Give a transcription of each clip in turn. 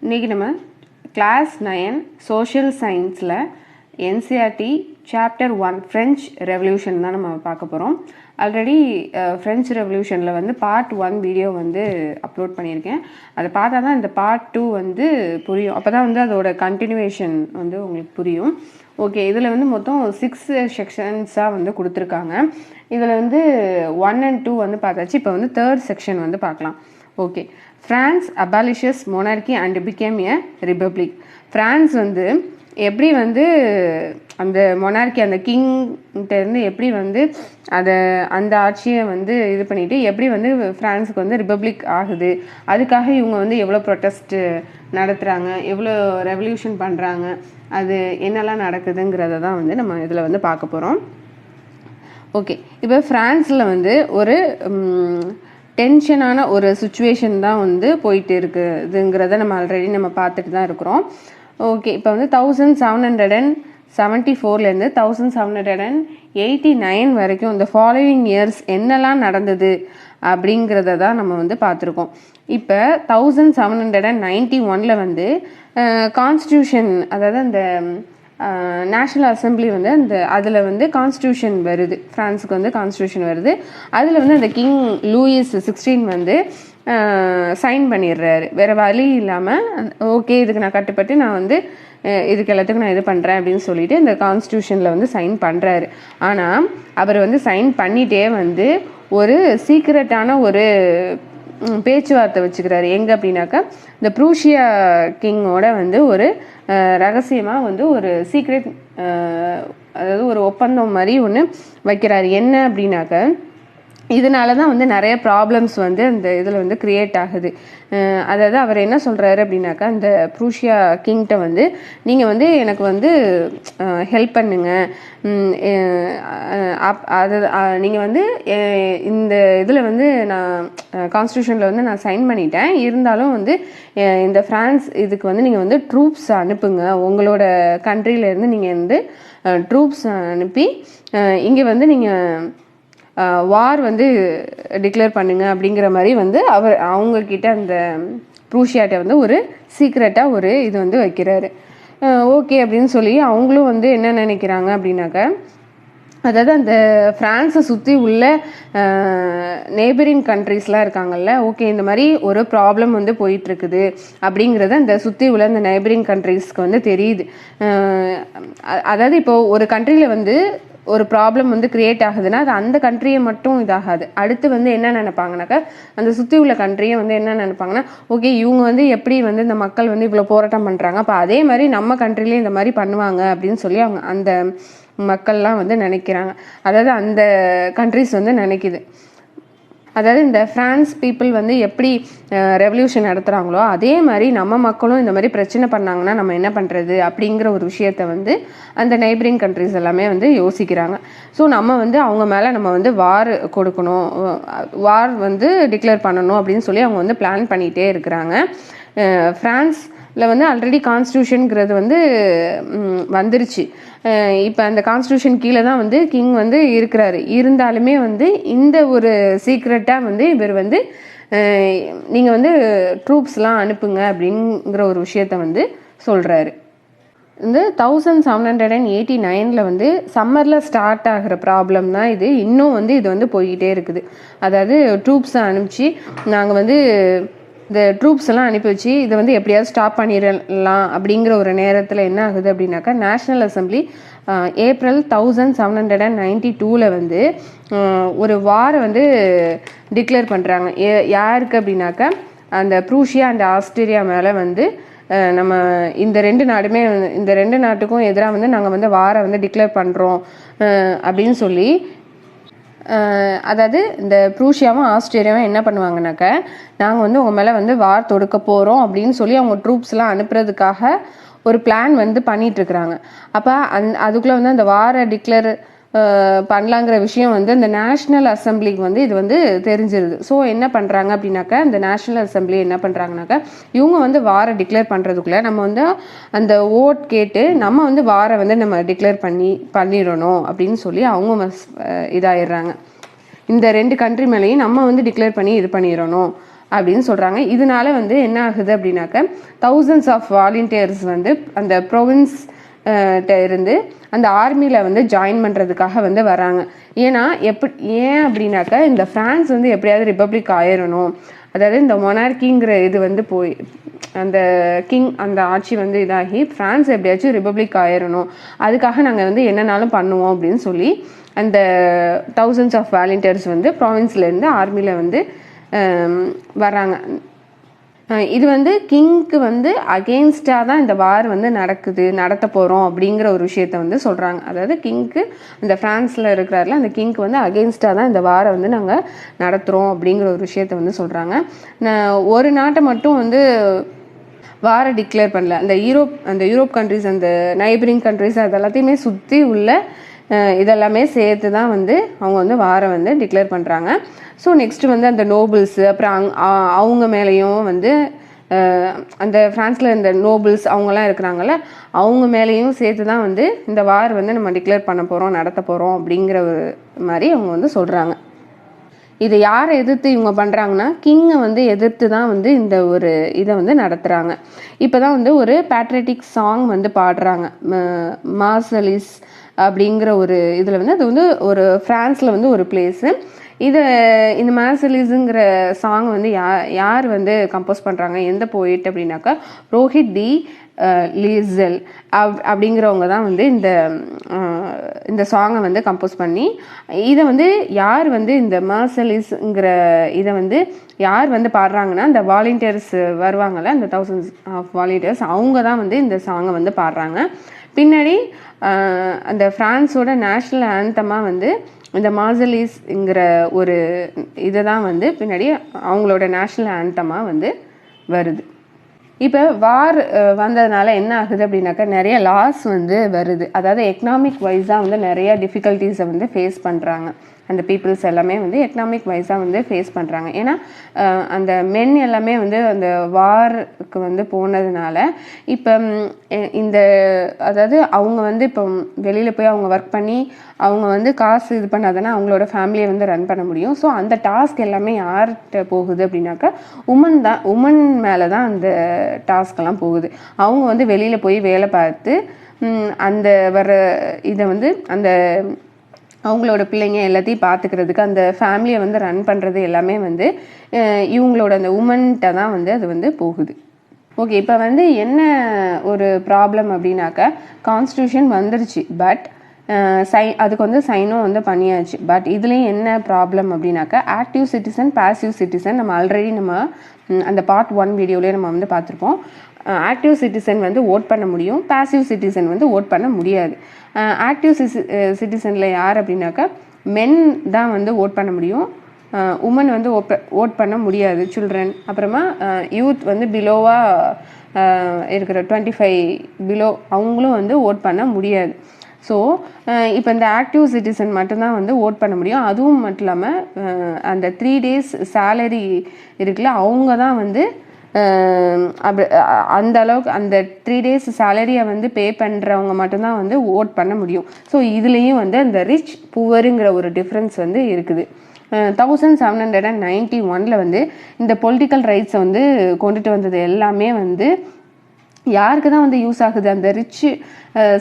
இன்றைக்கி நம்ம class 9 social சயின்ஸில் என்சிஆர்டி சாப்டர் 1 ஃப்ரெஞ்ச் ரெவல்யூஷன் தான் நம்ம பார்க்க போகிறோம். ஆல்ரெடி ஃப்ரெஞ்ச் ரெவல்யூஷனில் வந்து பார்ட் 1 வீடியோ வந்து அப்லோட் பண்ணியிருக்கேன். அதை பார்த்தா தான் இந்த பார்ட் 2 வந்து புரியும். அப்போ தான் வந்து அதோட கண்டினியூவேஷன் வந்து உங்களுக்கு புரியும். ஓகே, இதில் வந்து மொத்தம் 6 செக்ஷன்ஸாக வந்து கொடுத்துருக்காங்க. இதில் வந்து 1 and 2 வந்து பார்த்தாச்சு. இப்போ வந்து 3rd செக்ஷன் வந்து பார்க்கலாம். Okay, France abolishes monarchy and became a republic. France வந்து எப்படி வந்து அந்த மொனார்கி அந்த கிங்கிட்டேருந்து எப்படி வந்து அந்த ஆட்சியை வந்து இது பண்ணிவிட்டு எப்படி வந்து ஃப்ரான்ஸுக்கு வந்து ரிபப்ளிக் ஆகுது, அதுக்காக இவங்க வந்து எவ்வளோ ப்ரொட்டஸ்ட்டு நடத்துகிறாங்க, எவ்வளோ ரெவல்யூஷன் பண்ணுறாங்க, அது என்னெல்லாம் நடக்குதுங்கிறத தான் வந்து நம்ம இதில் வந்து பார்க்க போகிறோம். ஓகே, இப்போ ஃப்ரான்ஸில் வந்து ஒரு டென்ஷனான ஒரு சுச்சுவேஷன் தான் வந்து போயிட்டு இருக்குதுங்கிறத நம்ம ஆல்ரெடி நம்ம பார்த்துட்டு தான் இருக்கிறோம். ஓகே, இப்போ வந்து 1774லேருந்து 1789 வரைக்கும் இந்த ஃபாலோவிங் இயர்ஸ் என்னெல்லாம் நடந்தது அப்படிங்கிறத தான் நம்ம வந்து பார்த்துருக்கோம். இப்போ 1791 வந்து கான்ஸ்டியூஷன், அதாவது அந்த நேஷ்னல் அசம்பிளி வந்து அதில் வந்து கான்ஸ்டியூஷன் வருது, ஃப்ரான்ஸுக்கு வந்து கான்ஸ்டியூஷன் வருது. அதில் வந்து அந்த கிங் லூயிஸ் 16 வந்து சைன் பண்ணிடுறாரு. வேறு வழி இல்லாமல் ஓகே இதுக்கு நான் கட்டுப்பட்டு நான் வந்து இதுக்கு எல்லாத்துக்கும் நான் இது பண்ணுறேன் அப்படின்னு சொல்லிட்டு இந்த கான்ஸ்டியூஷனில் வந்து சைன் பண்ணுறாரு. ஆனால் அவர் வந்து சைன் பண்ணிகிட்டே வந்து ஒரு சீக்ரெட்டான ஒரு பேச்சுவார்த்தை வச்சுக்கிறாரு. எங்கே அப்படின்னாக்கா இந்த ப்ரூஷியா கிங்கோட வந்து ஒரு ரகசியமாக வந்து ஒரு சீக்ரெட், அதாவது ஒரு ஒப்பந்தம் மாதிரி ஒன்று வைக்கிறாரு. என்ன அப்படின்னாக்க இதனால தான் வந்து நிறைய ப்ராப்ளம்ஸ் வந்து அந்த இதில் வந்து க்ரியேட் ஆகுது. அதாவது அவர் என்ன சொல்கிறாரு அப்படின்னாக்கா, இந்த ப்ரூஷியா கிங்கிட்ட வந்து நீங்கள் வந்து எனக்கு வந்து ஹெல்ப் பண்ணுங்க, அது நீங்கள் வந்து இந்த இதில் வந்து நான் கான்ஸ்டியூஷனில் வந்து நான் சைன் பண்ணிட்டேன், இருந்தாலும் வந்து இந்த ஃப்ரான்ஸ் இதுக்கு வந்து நீங்கள் வந்து ட்ரூப்ஸ் அனுப்புங்க, உங்களோட கண்ட்ரியிலேருந்து நீங்கள் வந்து ட்ரூப்ஸ் அனுப்பி இங்கே வந்து நீங்கள் வார் வந்து டிக்ளேர் பண்ணுங்க அப்படிங்கிற மாதிரி வந்து அவங்கக்கிட்ட அந்த ப்ரூஷியாட்ட வந்து ஒரு சீக்ரெட்டாக ஒரு இது வந்து வைக்கிறாரு. ஓகே அப்படின்னு சொல்லி அவங்களும் வந்து என்ன நினைக்கிறாங்க அப்படின்னாக்க, அதாவது அந்த ஃப்ரான்ஸை சுற்றி உள்ள நெய்பரிங் கண்ட்ரீஸ்லாம் இருக்காங்கல்ல, ஓகே இந்த மாதிரி ஒரு ப்ராப்ளம் வந்து போயிட்டுருக்குது அப்படிங்கிறது அந்த சுற்றி உள்ள அந்த நெய்பரிங் கண்ட்ரீஸ்க்கு வந்து தெரியுது. அதாவது இப்போது ஒரு கண்ட்ரியில் வந்து ஒரு ப்ராப்ளம் வந்து க்ரியேட் ஆகுதுன்னா அது அந்த கண்ட்ரியை மட்டும் இதாகாது. அடுத்து வந்து என்ன நினைப்பாங்கனாக்கா, அந்த சுற்றி உள்ள கண்ட்ரியை வந்து என்ன நினைப்பாங்கன்னா, ஓகே இவங்க வந்து எப்படி வந்து இந்த மக்கள் வந்து இவ்வளோ போராட்டம் பண்ணுறாங்க, அப்போ அதே மாதிரி நம்ம கண்ட்ரிலேயும் இந்த மாதிரி பண்ணுவாங்க அப்படின்னு சொல்லி அவங்க அந்த மக்கள்லாம் வந்து நினைக்கிறாங்க. அதாவது அந்த கண்ட்ரிஸ் வந்து நினைக்குது. அதாவது இந்த ஃப்ரான்ஸ் பீப்புள் வந்து எப்படி ரெவல்யூஷன் நடத்துகிறாங்களோ அதே மாதிரி நம்ம மக்களும் இந்த மாதிரி பிரச்சனை பண்ணாங்கன்னா நம்ம என்ன பண்ணுறது அப்படிங்கிற ஒரு விஷயத்த வந்து அந்த நெய்பரிங் கண்ட்ரிஸ் எல்லாமே வந்து யோசிக்கிறாங்க. ஸோ நம்ம வந்து அவங்க மேலே நம்ம வந்து வார் கொடுக்கணும், வார் வந்து டிக்ளேர் பண்ணணும் அப்படின்னு சொல்லி அவங்க வந்து பிளான் பண்ணிகிட்டே இருக்கிறாங்க. ஃப்ரான்ஸில் வந்து ஆல்ரெடி கான்ஸ்டியூஷனுங்கிறது வந்து வந்துருச்சு. இப்போ அந்த கான்ஸ்டியூஷன் கீழே தான் வந்து கிங் வந்து இருக்கிறாரு. இருந்தாலுமே வந்து இந்த ஒரு சீக்ரெட்டாக வந்து இவர் வந்து நீங்கள் வந்து ட்ரூப்ஸ்லாம் அனுப்புங்க அப்படிங்கிற ஒரு விஷயத்த வந்து சொல்கிறாரு. இந்த 1789 வந்து சம்மரில் ஸ்டார்ட் ஆகிற ப்ராப்ளம் தான் இது. இன்னும் வந்து இது வந்து போய்கிட்டே இருக்குது. அதாவது ட்ரூப்ஸை அனுப்பிச்சு நாங்கள் வந்து இந்த ட்ரூப்ஸ் எல்லாம் அனுப்பி வச்சு இதை வந்து எப்படியாவது ஸ்டாப் பண்ணிடலாம் அப்படிங்கிற ஒரு நேரத்தில் என்ன ஆகுது அப்படின்னாக்கா, நேஷ்னல் அசம்பிளி ஏப்ரல் 1792 வந்து ஒரு வாரை வந்து டிக்ளேர் பண்ணுறாங்க. யாருக்கு அப்படின்னாக்கா அந்த ப்ரூஷியா அண்ட் ஆஸ்திரேலியா மேலே வந்து நம்ம இந்த ரெண்டு நாட்டுக்கும் எதிராக வந்து நாங்கள் வந்து வாரை வந்து டிக்ளேர் பண்ணுறோம் அப்படின்னு சொல்லி, அதாவது இந்த ப்ரூஷியாவும் ஆஸ்திரேலியாவும் என்ன பண்ணுவாங்கனாக்க, நாங்கள் வந்து உங்கள் மேலே வந்து வார் தொடுக்க போகிறோம் அப்படின்னு சொல்லி அவங்க ட்ரூப்ஸ்லாம் அனுப்புறதுக்காக ஒரு பிளான் வந்து பண்ணிகிட்ருக்குறாங்க. அப்போ அதுக்குள்ளே வந்து அந்த வாரை டிக்ளேர் பண்ணலாங்கிற விஷயம் வந்து இந்த நேஷ்னல் அசம்பிளிக்கு வந்து இது வந்து தெரிஞ்சிருது. ஸோ என்ன பண்ணுறாங்க அப்படின்னாக்கா, இந்த நேஷ்னல் அசம்பிளி என்ன பண்ணுறாங்கனாக்கா, இவங்க வந்து வாரை டிக்ளேர் பண்ணுறதுக்குள்ளே நம்ம வந்து அந்த ஓட் கேட்டு நம்ம வந்து வாரை வந்து நம்ம டிக்ளேர் பண்ணிடணும் அப்படின்னு சொல்லி அவங்க இதாகிடுறாங்க. இந்த 2 கண்ட்ரி மேலேயும் நம்ம வந்து டிக்ளேர் பண்ணி இது பண்ணிடணும் அப்படின்னு சொல்கிறாங்க. இதனால வந்து என்ன ஆகுது அப்படின்னாக்க thousands ஆஃப் வாலண்டியர்ஸ் வந்து அந்த ப்ரொவின்ஸ் இருந்து அந்த ஆர்மியில் வந்து ஜாயின் பண்ணுறதுக்காக வந்து வராங்க. ஏன்னா ஏன் அப்படின்னாக்கா இந்த ஃப்ரான்ஸ் வந்து எப்படியாவது ரிப்பப்ளிக் ஆயிடணும், அதாவது இந்த மொனார்கிங்கிற இது வந்து போய் அந்த கிங் அந்த ஆட்சி வந்து இதாகி ஃப்ரான்ஸ் எப்படியாச்சும் ரிப்பப்ளிக் ஆயிடணும், அதுக்காக நாங்கள் வந்து என்னன்னாலும் பண்ணுவோம் அப்படின்னு சொல்லி அந்த thousands ஆஃப் வாலண்டியர்ஸ் வந்து ப்ராவின்ஸ்லேருந்து ஆர்மியில் வந்து வராங்க. இது வந்து கிங்க்கு வந்து அகெயின்ஸ்டாக தான் இந்த வார் வந்து நடத்த போகிறோம் அப்படிங்கிற ஒரு விஷயத்த வந்து சொல்கிறாங்க. அதாவது கிங்க்கு இந்த ஃப்ரான்ஸில் இருக்கிறாரில் அந்த கிங்க்கு வந்து அகெயின்ஸ்டாக தான் இந்த வாரை வந்து நாங்கள் நடத்துகிறோம் அப்படிங்கிற ஒரு விஷயத்த வந்து சொல்கிறாங்க. ஒரு நாட்டை மட்டும் வந்து வாரை டிக்ளேர் பண்ணல, அந்த யூரோப் கண்ட்ரிஸ், அந்த நைபரிங் கண்ட்ரிஸ், அது எல்லாத்தையுமே சுற்றி உள்ள இதெல்லாமே சேர்த்து தான் வந்து அவங்க வந்து வாரை வந்து டிக்ளேர் பண்ணுறாங்க. ஸோ நெக்ஸ்ட் வந்து அந்த நோபல்ஸு அப்புறம் அவங்க மேலேயும் வந்து அந்த ஃப்ரான்ஸில் இந்த நோபல்ஸ் அவங்கெல்லாம் இருக்கிறாங்கல்ல, அவங்க மேலேயும் சேர்த்து தான் வந்து இந்த வார் வந்து நம்ம டிக்ளேர் பண்ண போகிறோம், நடத்த போகிறோம் அப்படிங்கிற ஒரு மாதிரி அவங்க வந்து சொல்கிறாங்க. இதை யாரை எதிர்த்து இவங்க பண்ணுறாங்கன்னா கிங்கை வந்து எதிர்த்து தான் வந்து இந்த ஒரு இதை வந்து நடத்துகிறாங்க. இப்போ தான் வந்து ஒரு பேட்ரியாட்டிக் சாங் வந்து பாடுறாங்க, மார்சலிஸ் அப்படிங்கிற ஒரு இதில் வந்து அது வந்து ஒரு ஃப்ரான்ஸில் வந்து ஒரு பிளேஸு. இந்த மார்சலிஸுங்கிற சாங் வந்து யார் வந்து கம்போஸ் பண்ணுறாங்க, எந்த போயிட் அப்படின்னாக்கா ரோஹித் டி லீசல் அப்படிங்கிறவங்க தான் வந்து இந்த சாங்கை வந்து கம்போஸ் பண்ணி இதை வந்து யார் வந்து இந்த மார்சலிஸ்ங்கிற இதை வந்து யார் வந்து பாடுறாங்கன்னா அந்த வாலண்டியர்ஸ் வருவாங்கள்ல, அந்த thousands ஆஃப் வாலண்டியர்ஸ், அவங்க தான் வந்து இந்த சாங்கை வந்து பாடுறாங்க. பின்னாடி அந்த ஃப்ரான்ஸோட நேஷ்னல் ஆந்தமாக வந்து இந்த மார்சலிஸ்ங்கிற ஒரு இதை தான் வந்து பின்னாடி அவங்களோட நேஷ்னல் ஆந்தமாக வந்து வருது. இப்போ வார் வந்ததுனால என்ன ஆகுது அப்படின்னாக்கா நிறைய லாஸ் வந்து வருது. அதாவது எக்கனாமிக் வைஸாக வந்து நிறைய டிஃபிகல்ட்டிஸை வந்து ஃபேஸ் பண்ணுறாங்க. அந்த பீப்புள்ஸ் எல்லாமே வந்து எக்கனாமிக் வைஸாக வந்து ஃபேஸ் பண்ணுறாங்க. ஏன்னா அந்த மென் எல்லாமே வந்து அந்த வாருக்கு வந்து போனதுனால இப்போ அதாவது அவங்க வந்து இப்போ வெளியில் போய் அவங்க ஒர்க் பண்ணி அவங்க வந்து காசு இது பண்ணாதானே அவங்களோட ஃபேமிலியை வந்து ரன் பண்ண முடியும். ஸோ அந்த டாஸ்க் எல்லாமே யார்கிட்ட போகுது அப்படின்னாக்கா உமன் மேலே தான் அந்த டாஸ்கெல்லாம் போகுது. அவங்க வந்து வெளியில் போய் வேலை பார்த்து அந்த வர இதை வந்து அந்த அவங்களோட பிள்ளைங்க எல்லாத்தையும் பார்த்துக்கிறதுக்கு அந்த ஃபேமிலியை வந்து ரன் பண்ணுறது எல்லாமே வந்து இவங்களோட அந்த உமன்கிட்ட தான் வந்து அது வந்து போகுது. ஓகே, இப்போ வந்து என்ன ஒரு ப்ராப்ளம் அப்படின்னாக்கா கான்ஸ்டியூஷன் வந்துருச்சு, பட் அதுக்கு வந்து சைனும் வந்து பண்ணியாச்சு. பட் இதுலேயும் என்ன ப்ராப்ளம் அப்படின்னாக்கா ஆக்டிவ் சிட்டிசன், பாசிவ் சிட்டிசன் நம்ம ஆல்ரெடி அந்த பார்ட் 1 வீடியோலேயே நம்ம வந்து பார்த்துருப்போம். ஆக்டிவ் சிட்டிசன் வந்து ஓட் பண்ண முடியும், பாசிவ் சிட்டிசன் வந்து ஓட் பண்ண முடியாது. ஆக்டிவ் சிட்டிசனில் யார் அப்படின்னாக்கா மென் தான் வந்து ஓட் பண்ண முடியும், உமன் வந்து ஓட் பண்ண முடியாது, சில்ட்ரன். அப்புறமா யூத் வந்து பிலோவாக இருக்கிற 25 பிலோ அவங்களும் வந்து ஓட் பண்ண முடியாது. ஸோ இப்போ இந்த ஆக்டிவ் சிட்டிசன் மட்டும்தான் வந்து ஓட் பண்ண முடியும். அதுவும் மட்டும் இல்லாமல் அந்த 3 days சேலரி இருக்குல்ல, அவங்க தான் வந்து அந்த அளவுக்கு அந்த 3 days சேலரியை வந்து பே பண்ணுறவங்க மட்டும்தான் வந்து ஓட் பண்ண முடியும். ஸோ இதுலேயும் வந்து அந்த ரிச் புவருங்கிற ஒரு டிஃப்ரென்ஸ் வந்து இருக்குது. 1791 வந்து இந்த பொலிட்டிக்கல் ரைட்ஸை வந்து கொண்டுட்டு வந்தது எல்லாமே வந்து யாருக்கு தான் வந்து யூஸ் ஆகுது, அந்த ரிச்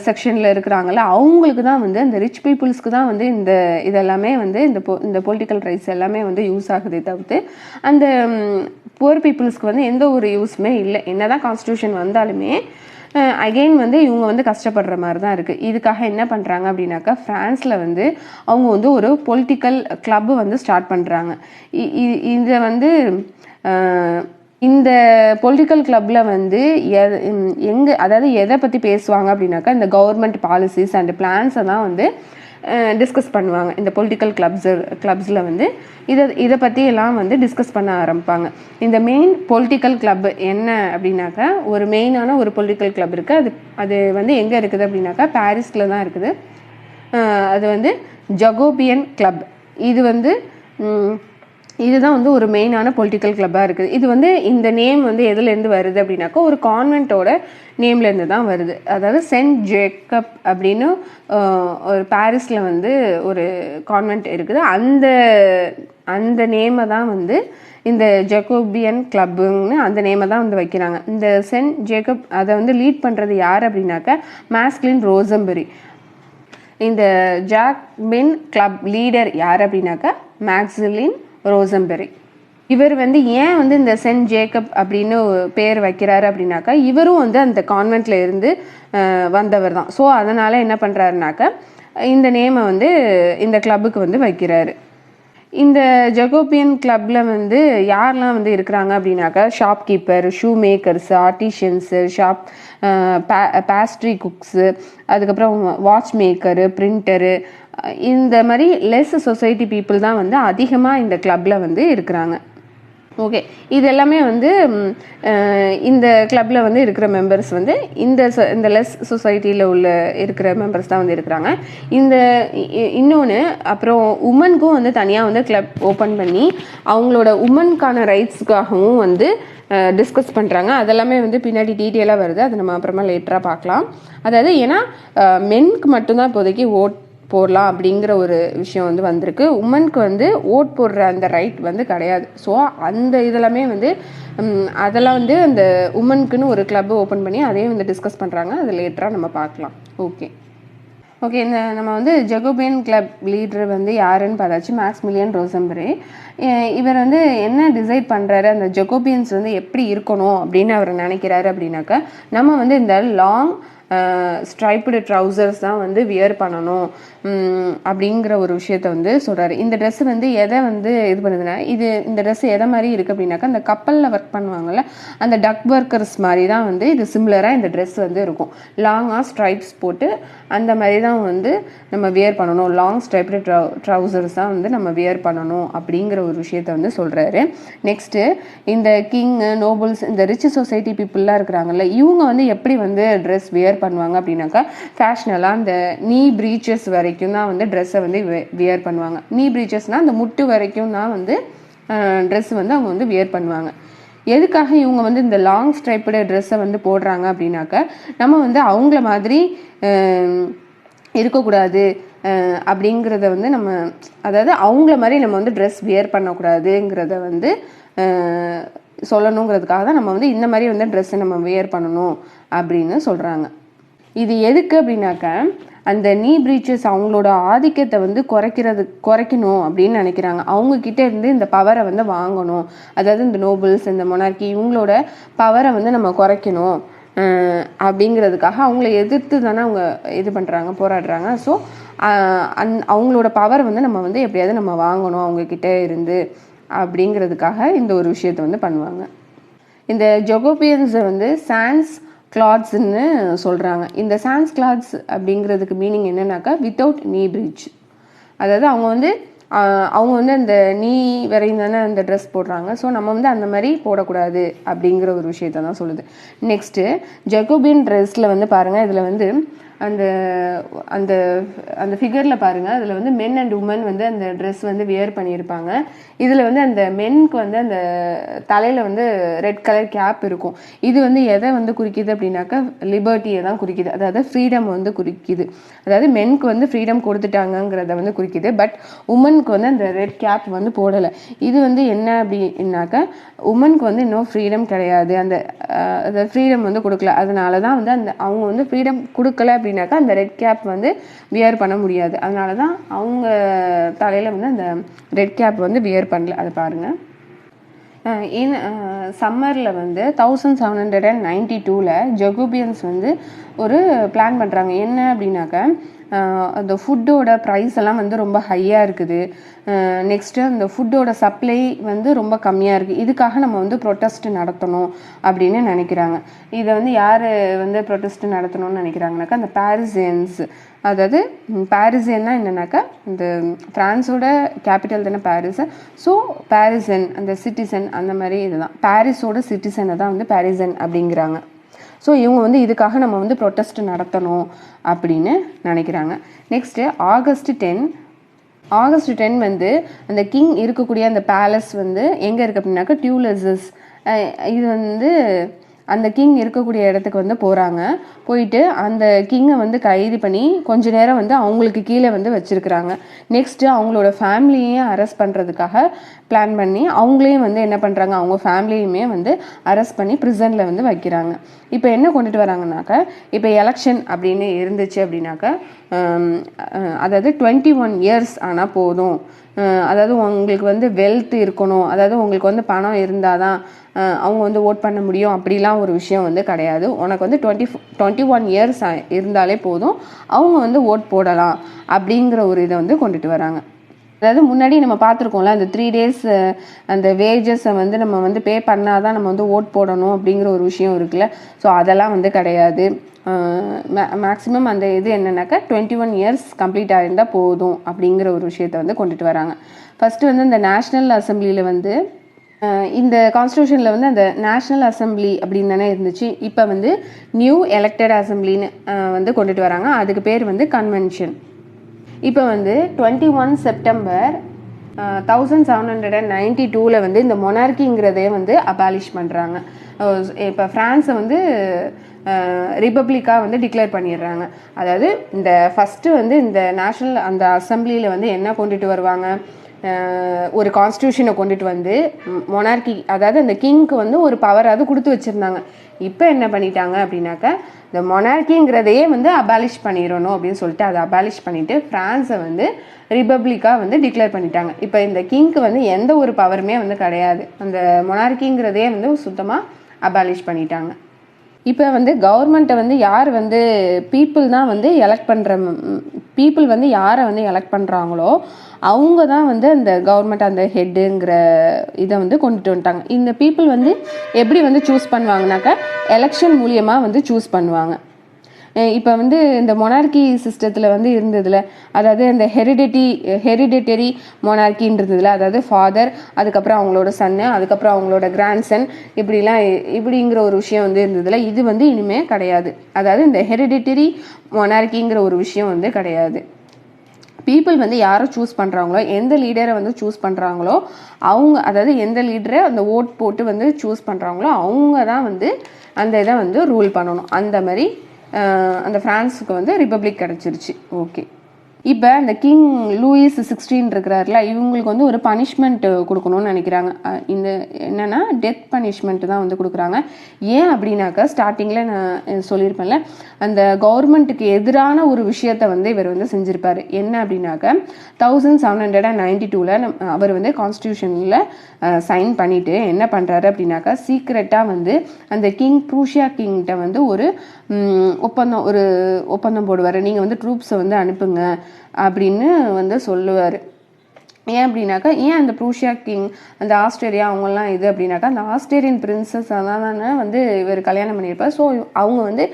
செக்ஷனில் இருக்கிறாங்கல்ல அவங்களுக்கு தான் வந்து அந்த ரிச் பீப்புள்ஸ்க்கு தான் வந்து இதெல்லாமே வந்து இந்த பொலிட்டிக்கல் ரைட்ஸ் எல்லாமே வந்து யூஸ் ஆகுதே தவிர்த்து அந்த புவர் பீப்புள்ஸ்க்கு வந்து எந்த ஒரு யூஸுமே இல்லை. என்னதான் கான்ஸ்டியூஷன் வந்தாலுமே அகெயின் வந்து இவங்க வந்து கஷ்டப்படுற மாதிரி தான் இருக்குது. இதுக்காக என்ன பண்ணுறாங்க அப்படின்னாக்கா ஃப்ரான்ஸில் வந்து அவங்க வந்து ஒரு பொலிட்டிக்கல் கிளப்பு வந்து ஸ்டார்ட் பண்ணுறாங்க. இதை வந்து இந்த பொலிட்டிக்கல் கிளப்பில் வந்து அதாவது எதை பற்றி பேசுவாங்க அப்படின்னாக்கா இந்த கவர்மெண்ட் பாலிசிஸ் அண்ட் பிளான்ஸை தான் வந்து டிஸ்கஸ் பண்ணுவாங்க. இந்த பொலிட்டிக்கல் கிளப்ஸில் வந்து இதை பற்றி எல்லாம் வந்து டிஸ்கஸ் பண்ண ஆரம்பிப்பாங்க. இந்த மெயின் பொலிட்டிக்கல் கிளப் என்ன அப்படின்னாக்கா ஒரு மெயினான ஒரு பொலிட்டிக்கல் கிளப் இருக்குது. அது வந்து எங்கே இருக்குது அப்படின்னாக்கா பாரிஸில் தான் இருக்குது. அது வந்து ஜகோபியன் கிளப். இதுதான் வந்து ஒரு மெயினான பொலிட்டிக்கல் கிளப்பாக இருக்குது. இது வந்து இந்த நேம் வந்து எதுலேருந்து வருது அப்படின்னாக்கா ஒரு கான்வென்ட்டோட நேம்லேருந்து தான் வருது. அதாவது சென்ட் ஜேக்கப் அப்படின்னு ஒரு பாரிஸில் வந்து ஒரு கான்வென்ட் இருக்குது. அந்த நேமை தான் வந்து இந்த ஜெகோபியன் கிளப்புன்னு அந்த நேமை தான் வந்து வைக்கிறாங்க. இந்த சென்ட் ஜேக்கப் அதை வந்து லீட் பண்ணுறது யார் அப்படின்னாக்கா மேக்ஸ்லின் ரோசம்பெரி. இந்த ஜாக்பின் கிளப் லீடர் யார் அப்படின்னாக்கா மேக்ஸ்லின் ரோசம்பெரி. இவர் வந்து ஏன் வந்து இந்த சென்ட் ஜேக்கப் அப்படின்னு பேர் வைக்கிறாரு அப்படின்னாக்கா இவரும் வந்து அந்த கான்வென்ட்ல இருந்து வந்தவர் தான். ஸோ அதனால என்ன பண்ணுறாருனாக்கா இந்த நேமை வந்து இந்த கிளப்புக்கு வந்து வைக்கிறாரு. இந்த ஜெகோபியன் கிளப்பில் வந்து யாரெல்லாம் வந்து இருக்கிறாங்க அப்படின்னாக்கா shopkeeper, shoe makers, artisans, pastry cooks, அதுக்கப்புறம் வாட்ச் மேக்கரு, பிரிண்டரு, இந்த மாதிரி லெஸ் சொசைட்டி பீப்புள் தான் வந்து அதிகமாக இந்த கிளப்பில் வந்து இருக்கிறாங்க. ஓகே, இது எல்லாமே வந்து இந்த கிளப்பில் வந்து இருக்கிற மெம்பர்ஸ் வந்து இந்த லெஸ் சொசைட்டியில் உள்ள இருக்கிற மெம்பர்ஸ் தான் வந்து இருக்கிறாங்க. இன்னொன்று அப்புறம் உமனுக்கும் வந்து தனியாக வந்து கிளப் ஓப்பன் பண்ணி அவங்களோட உமனுக்கான ரைட்ஸுக்காகவும் வந்து டிஸ்கஸ் பண்ணுறாங்க. அதெல்லாமே வந்து பின்னாடி டீட்டெயிலாக வருது, அது நம்ம அப்புறமா லேட்டராக பார்க்கலாம். அதாவது ஏன்னா மென்க்கு மட்டும்தான் இப்போதைக்கு ஓட் போடலாம் அப்படிங்கிற ஒரு விஷயம் வந்து வந்திருக்கு. உமனுக்கு வந்து ஓட் போடுற அந்த ரைட் வந்து கிடையாது. ஸோ அந்த இதெல்லாமே வந்து அதெல்லாம் வந்து அந்த உமனுக்குன்னு ஒரு கிளப் ஓப்பன் பண்ணி அதையும் வந்து டிஸ்கஸ் பண்ணுறாங்க. அது லேட்டராக நம்ம பார்க்கலாம். ஓகே, இந்த நம்ம வந்து ஜெகோபியன் கிளப் லீடர் வந்து யாருன்னு பார்த்தாச்சு, மேக்ஸ்மிலியன் ரோசம்பெரி. இவர் வந்து என்ன டிசைட் பண்ணுறாரு, அந்த ஜெகோபியன்ஸ் வந்து எப்படி இருக்கணும் அப்படின்னு அவர் நினைக்கிறாரு அப்படின்னாக்கா நம்ம வந்து இந்த லாங் ஸ்ட்ரைப்டு ட்ரௌசர்ஸ் தான் வந்து வியர் பண்ணணும் அப்படிங்கிற ஒரு விஷயத்த வந்து சொல்கிறாரு. இந்த ட்ரெஸ் வந்து எதை வந்து இது பண்ணுதுன்னா இந்த ட்ரெஸ் எதை மாதிரி இருக்குது அப்படின்னாக்கா அந்த கப்பலில் ஒர்க் பண்ணுவாங்கள்ல அந்த டக் ஒர்க்கர்ஸ் மாதிரி தான் வந்து இது சிமிலராக இந்த ட்ரெஸ் வந்து இருக்கும். லாங்காக ஸ்ட்ரைப்ஸ் போட்டு அந்த மாதிரி தான் வந்து நம்ம வியர் பண்ணணும், லாங் ஸ்ட்ரைப்டு ட்ரௌசர்ஸ் தான் வந்து நம்ம வியர் பண்ணணும் அப்படிங்கிற ஒரு விஷயத்த வந்து சொல்கிறாரு. நெக்ஸ்ட்டு இந்த கிங்கு, நோபல்ஸ், இந்த ரிச் சொசைட்டி பீப்புளெலாம் இருக்கிறாங்கல்ல, இவங்க வந்து எப்படி வந்து ட்ரெஸ் வியர் பண்ணுவாங்க அப்படின்னாக்கா ஃபேஷனலாக அந்த நீ ப்ரீச்சஸ் வரைக்கும் தான் வந்து ட்ரெஸ்ஸை வந்து வியர் பண்ணுவாங்க. நீ ப்ரீச்சஸ்னால் அந்த முட்டு வரைக்கும் தான் வந்து ட்ரெஸ் வந்து அவங்க வந்து வியர் பண்ணுவாங்க. எதுக்காக இவங்க வந்து இந்த லாங் ஸ்ட்ரைப்டு ட்ரெஸ்ஸை வந்து போடுறாங்க அப்படின்னாக்கா நம்ம வந்து அவங்கள மாதிரி இருக்கக்கூடாது அப்படிங்கிறத வந்து நம்ம, அதாவது அவங்கள மாதிரி நம்ம வந்து ட்ரெஸ் வியர் பண்ணக்கூடாதுங்கிறத வந்து சொல்லணுங்கிறதுக்காக தான் நம்ம வந்து இந்த மாதிரி வந்து ட்ரெஸ்ஸை நம்ம வியர் பண்ணணும் அப்படின்னு சொல்கிறாங்க. இது எதுக்கு அப்படின்னாக்க அந்த நீ ப்ரீச்சஸ் அவங்களோட ஆதிக்கத்தை வந்து குறைக்கணும் அப்படின்னு நினைக்கிறாங்க. அவங்கக்கிட்ட இருந்து இந்த பவரை வந்து வாங்கணும், அதாவது இந்த நோபல்ஸ், இந்த மொனார்கி, இவங்களோட பவரை வந்து நம்ம குறைக்கணும் அப்படிங்கிறதுக்காக அவங்கள எதிர்த்து தானே அவங்க இது பண்ணுறாங்க, போராடுறாங்க. ஸோ அவங்களோட பவர் வந்து நம்ம வந்து எப்படியாவது நம்ம வாங்கணும் அவங்கக்கிட்ட இருந்து அப்படிங்கிறதுக்காக இந்த ஒரு விஷயத்தை வந்து பண்ணுவாங்க. இந்த ஜெகோபியன்ஸை வந்து சான்ஸ் கிளாத்ஸ்ன்னு சொல்கிறாங்க. இந்த சான்ஸ் கிளாத்ஸ் அப்படிங்கிறதுக்கு மீனிங் என்னன்னாக்கா வித்தவுட் நீ ப்ரீச். அதாவது அவங்க வந்து அந்த நீ வரையும் தானே அந்த ட்ரெஸ் போடுறாங்க. ஸோ நம்ம வந்து அந்த மாதிரி போடக்கூடாது அப்படிங்கிற ஒரு விஷயத்த தான் சொல்லுது. நெக்ஸ்ட்டு ஜெகோபியன் ட்ரெஸ்ஸில் வந்து பாருங்கள், இதில் வந்து அந்த அந்த அந்த ஃபிகரில் பாருங்கள், அதில் வந்து மென் அண்ட் உமன் வந்து அந்த ட்ரெஸ் வந்து வியர் பண்ணியிருப்பாங்க. இதில் வந்து அந்த மென்க்கு வந்து அந்த தலையில் வந்து ரெட் கலர் கேப் இருக்கும். இது வந்து எதை வந்து குறிக்குது அப்படின்னாக்கா லிபர்ட்டியை தான் குறிக்குது, அதாவது ஃப்ரீடம் வந்து குறிக்குது. அதாவது மென்க்கு வந்து ஃப்ரீடம் கொடுத்துட்டாங்கங்கிறத வந்து குறிக்குது. பட் உமனுக்கு வந்து அந்த ரெட் கேப் வந்து போடலை. இது வந்து என்ன அப்படின்னாக்கா உமனுக்கு வந்து இன்னும் ஃப்ரீடம் கிடையாது, அந்த ஃப்ரீடம் வந்து கொடுக்கல. அதனால தான் வந்து அவங்க வந்து ஃப்ரீடம் கொடுக்கல அப்படின்னாக்கா அந்த ரெட் கேப் வந்து வியர் பண்ண முடியாது. அதனால தான் அவங்க தலையில் வந்து அந்த ரெட் கேப் வந்து வியர் பண்ணல. அதை பாருங்கள். சம்மரில் வந்து 1792 ஜெகோபியன்ஸ் வந்து ஒரு பிளான் பண்ணுறாங்க. என்ன அப்படின்னாக்கா அந்த ஃபுட்டோட ப்ரைஸ் எல்லாம் வந்து ரொம்ப ஹையாக இருக்குது. நெக்ஸ்ட்டு அந்த ஃபுட்டோட சப்ளை வந்து ரொம்ப கம்மியாக இருக்குது. இதுக்காக நம்ம வந்து ப்ரொட்டஸ்ட் நடத்தணும் அப்படின்னு நினைக்கிறாங்க. இதை வந்து யார் வந்து ப்ரொட்டஸ்ட் நடத்தணும்னு நினைக்கிறாங்கனாக்கா அந்த பாரிசியன்ஸ். அதாவது பாரிசியன்னா என்னன்னாக்கா இந்த ஃப்ரான்ஸோட கேபிட்டல் தானே பாரிஸ். ஸோ பாரிசன் அந்த சிட்டிசன் அந்த மாதிரி இதுதான், பாரிஸோட சிட்டிசனை தான் வந்து பாரிசன் அப்படிங்கிறாங்க. ஸோ இவங்க வந்து இதுக்காக நம்ம வந்து ப்ரொட்டஸ்ட் நடத்தணும் அப்படின்னு நினைக்கிறாங்க. நெக்ஸ்ட்டு ஆகஸ்ட் 10 வந்து அந்த கிங் இருக்கக்கூடிய அந்த பேலஸ் வந்து எங்கே இருக்குது அப்படின்னாக்கா டியூலஸஸ். இது வந்து அந்த கிங் இருக்கக்கூடிய இடத்துக்கு வந்து போகிறாங்க. போயிட்டு அந்த கிங்கை வந்து கைது பண்ணி கொஞ்ச நேரம் வந்து அவங்களுக்கு கீழே வந்து வச்சுருக்குறாங்க. நெக்ஸ்ட்டு அவங்களோட ஃபேமிலியையும் அரெஸ்ட் பண்ணுறதுக்காக பிளான் பண்ணி அவங்களையும் வந்து என்ன பண்ணுறாங்க, அவங்க ஃபேமிலியுமே வந்து அரெஸ்ட் பண்ணி ப்ரிசனில் வந்து வைக்கிறாங்க. இப்போ என்ன கொண்டுட்டு வராங்கனாக்கா, இப்போ எலெக்ஷன் அப்படின்னு இருந்துச்சு அப்படின்னாக்கா, அதாவது 21 இயர்ஸ் ஆனால் போதும், அதாவது உங்களுக்கு வந்து வெல்த் இருக்கணும், அதாவது உங்களுக்கு வந்து பணம் இருந்தால் தான் அவங்க வந்து ஓட் பண்ண முடியும் அப்படிலாம் ஒரு விஷயம் வந்து கிடையாது. உனக்கு வந்து 21 இயர்ஸ் இருந்தாலே போதும், அவங்க வந்து ஓட் போடலாம் அப்படிங்கிற ஒரு இதை வந்து கொண்டுட்டு வராங்க. அதாவது முன்னாடி நம்ம பார்த்துருக்கோம்ல, அந்த 3 days அந்த வேஜஸை வந்து நம்ம வந்து பே பண்ணாதான் நம்ம வந்து ஓட் போடணும் அப்படிங்கிற ஒரு விஷயம் இருக்குல்ல. ஸோ அதெல்லாம் வந்து கிடையாது. மேக்ஸிமம் அந்த இது என்னன்னாக்கா 21 இயர்ஸ் கம்ப்ளீட் ஆகிருந்தால் போதும் அப்படிங்கிற ஒரு விஷயத்தை வந்து கொண்டுட்டு வராங்க. ஃபஸ்ட்டு வந்து இந்த நேஷ்னல் அசம்பிளியில் வந்து இந்த கான்ஸ்டியூஷனில் வந்து அந்த நேஷ்னல் அசம்பிளி அப்படின்னு தானே இருந்துச்சு. இப்போ வந்து நியூ எலெக்டட் அசம்பிளின்னு வந்து கொண்டுட்டு வராங்க. அதுக்கு பேர் வந்து கன்வென்ஷன். இப்போ வந்து 21 செப்டம்பர் 1792 வந்து இந்த மொனார்கிங்கிறதே வந்து அபாலிஷ் பண்ணுறாங்க. இப்போ ஃப்ரான்ஸை வந்து ரிப்பப்ளிக்காக வந்து டிக்ளேர் பண்ணிடுறாங்க. அதாவது இந்த ஃபஸ்ட்டு வந்து இந்த நேஷ்னல் அந்த அசம்பிளியில் வந்து என்ன கொண்டுட்டு வருவாங்க, ஒரு கான்ஸ்டியூஷனை கொண்டுட்டு வந்து மொனார்கி, அதாவது அந்த கிங்க்கு வந்து ஒரு பவராவது கொடுத்து வச்சுருந்தாங்க. இப்போ என்ன பண்ணிட்டாங்க அப்படின்னாக்கா, இந்த மொனார்கிங்கிறதையே வந்து அபாலிஷ் பண்ணிடணும் அப்படின்னு சொல்லிட்டு அதை அபாலிஷ் பண்ணிவிட்டு ஃப்ரான்ஸை வந்து ரிப்பப்ளிக்காக வந்து டிக்ளேர் பண்ணிட்டாங்க. இப்போ இந்த கிங்க்கு வந்து எந்த ஒரு பவருமே வந்து கிடையாது. அந்த மொனார்கிங்கிறதையே வந்து சுத்தமாக அபாலிஷ் பண்ணிட்டாங்க. இப்போ வந்து கவர்மெண்ட்டை வந்து யார் வந்து பீப்புள் தான் வந்து எலெக்ட் பண்ணுற, பீப்புள் வந்து யாரை வந்து எலெக்ட் பண்ணுறாங்களோ அவங்க தான் வந்து அந்த கவர்மெண்ட் அந்த ஹெட்டுங்கிற இதை வந்து கொண்டுட்டு வந்துட்டாங்க. இந்த பீப்புள் வந்து எப்படி வந்து சூஸ் பண்ணுவாங்கனாக்கா, எலெக்ஷன் மூலியமாக வந்து சூஸ் பண்ணுவாங்க. இப்போ வந்து இந்த மொனார்கி சிஸ்டத்தில் வந்து இருந்ததில், அதாவது இந்த ஹெரிடிட்டரி மொனார்கின்றதுல, அதாவது ஃபாதர், அதுக்கப்புறம் அவங்களோட சன்னு, அதுக்கப்புறம் அவங்களோட கிராண்ட்சன், இப்படிங்கிற ஒரு விஷயம் வந்து இருந்ததில்ல. இது வந்து இனிமேல் கிடையாது. அதாவது இந்த ஹெரிடிட்டரி மொனார்கிங்கிற ஒரு விஷயம் வந்து கிடையாது. பீப்புள் வந்து யாரை சூஸ் பண்ணுறாங்களோ, எந்த லீடரை வந்து சூஸ் பண்ணுறாங்களோ அவங்க, அதாவது எந்த லீடரை அந்த ஓட் போட்டு வந்து சூஸ் பண்ணுறாங்களோ அவங்க தான் வந்து அந்த இதை வந்து ரூல் பண்ணணும். அந்த மாதிரி அந்த ஃப்ரான்ஸுக்கு வந்து ரிப்பப்ளிக் கிடச்சிருச்சு. ஓகே, இப்போ இந்த கிங் லூயிஸ் 16 இருக்கிறாருல, இவங்களுக்கு வந்து ஒரு பனிஷ்மெண்ட் கொடுக்கணும்னு நினைக்கிறாங்க. இந்த என்னென்னா டெத் பனிஷ்மெண்ட் தான் வந்து கொடுக்குறாங்க. ஏன் அப்படின்னாக்கா, ஸ்டார்டிங்கில் நான் சொல்லியிருப்பேன்ல, அந்த கவர்மெண்ட்டுக்கு எதிரான ஒரு விஷயத்தை வந்து இவர் வந்து செஞ்சுருப்பார். என்ன அப்படின்னாக்கா, 1792 அவர் வந்து கான்ஸ்டியூஷனில் சைன் பண்ணிவிட்டு என்ன பண்ணுறாரு அப்படின்னாக்கா, சீக்ரெட்டாக வந்து அந்த ப்ரூஷியா கிங்கிட்ட வந்து ஒரு ஒப்பந்தம் போடுவார். நீங்கள் வந்து ட்ரூப்ஸை வந்து அனுப்புங்க அப்படின்னு வந்து சொல்லுவார். ஏன் அப்படின்னாக்கா, ஏன் அந்த ப்ரூஷியா கிங், அந்த ஆஸ்திரேலியா அவங்கெல்லாம் இது அப்படின்னாக்கா, அந்த ஆஸ்திரேலியன் பிரின்சஸ் தானே வந்து இவர் கல்யாணம் பண்ணியிருப்பார். ஸோ அவங்க வந்து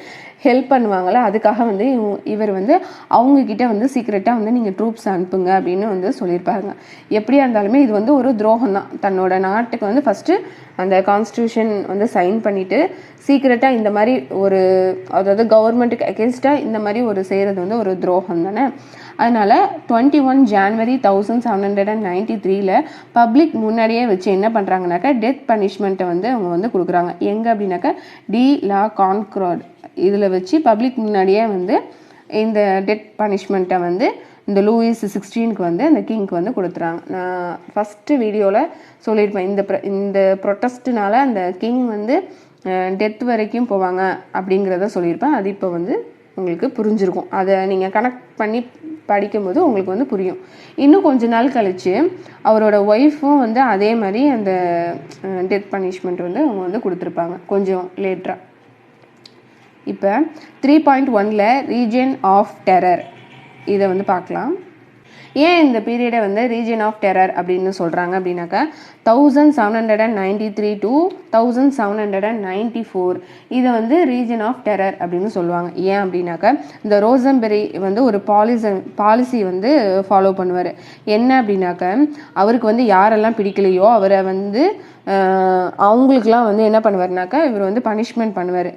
ஹெல்ப் பண்ணுவாங்கள்ல, அதுக்காக வந்து இவர் வந்து அவங்கக்கிட்ட வந்து சீக்ரெட்டாக வந்து நீங்கள் ட்ரூப்ஸ் அனுப்புங்க அப்படின்னு வந்து சொல்லியிருப்பாங்க. எப்படியா இருந்தாலுமே இது வந்து ஒரு துரோகம் தான். தன்னோட நாட்டுக்கு வந்து ஃபஸ்ட்டு அந்த கான்ஸ்டியூஷன் வந்து சைன் பண்ணிவிட்டு சீக்ரெட்டாக இந்த மாதிரி ஒரு, அதாவது கவர்மெண்ட்டுக்கு அகேன்ஸ்டாக இந்த மாதிரி ஒரு செய்கிறது வந்து ஒரு துரோகம் தானே. அதனால் 21 ஜான்வரி 1793 பப்ளிக் முன்னாடியே வச்சு என்ன பண்ணுறாங்கனாக்கா, டெத் பனிஷ்மெண்ட்டை வந்து அவங்க வந்து கொடுக்குறாங்க. எங்கே அப்படின்னாக்கா, டி லா கான்க்ராட் இதில் வச்சு பப்ளிக் முன்னாடியே வந்து இந்த டெத் பனிஷ்மெண்ட்டை வந்து இந்த லூயிஸ் 16க்கு வந்து அந்த கிங்க்கு வந்து கொடுத்துறாங்க. நான் ஃபஸ்ட்டு வீடியோவில் சொல்லியிருப்பேன், இந்த ப்ரொட்டஸ்ட்னால அந்த கிங் வந்து டெத் வரைக்கும் போவாங்க அப்படிங்கிறத சொல்லியிருப்பேன். அது இப்போ வந்து உங்களுக்கு புரிஞ்சிருக்கும். அதை நீங்கள் கனெக்ட் பண்ணி படிக்கும்போது உங்களுக்கு வந்து புரியும். இன்னும் கொஞ்ச நாள் கழித்து அவரோட ஒய்ஃபும் வந்து அதே மாதிரி அந்த டெத் பனிஷ்மெண்ட் வந்து அவங்க வந்து கொடுத்துருப்பாங்க கொஞ்சம் லேட்டராக. இப்போ 3.1ல் ரீஜன் ஆஃப் டெரர் இதை வந்து பார்க்கலாம். ஏன் இந்த பீரியடை வந்து ரீஜன் ஆஃப் டெரர் அப்படின்னு சொல்கிறாங்க அப்படின்னாக்கா, 1793 to 1794 இதை வந்து ரீஜன் ஆஃப் டெரர் அப்படின்னு சொல்லுவாங்க. ஏன் அப்படின்னாக்கா, இந்த ரோசன்பெரி வந்து ஒரு பாலிசி வந்து ஃபாலோ பண்ணுவார். என்ன அப்படின்னாக்கா, அவருக்கு வந்து யாரெல்லாம் பிடிக்கலையோ அவரை வந்து அவங்களுக்குலாம் வந்து என்ன பண்ணுவார்னாக்கா, இவர் வந்து பனிஷ்மெண்ட் பண்ணுவார்.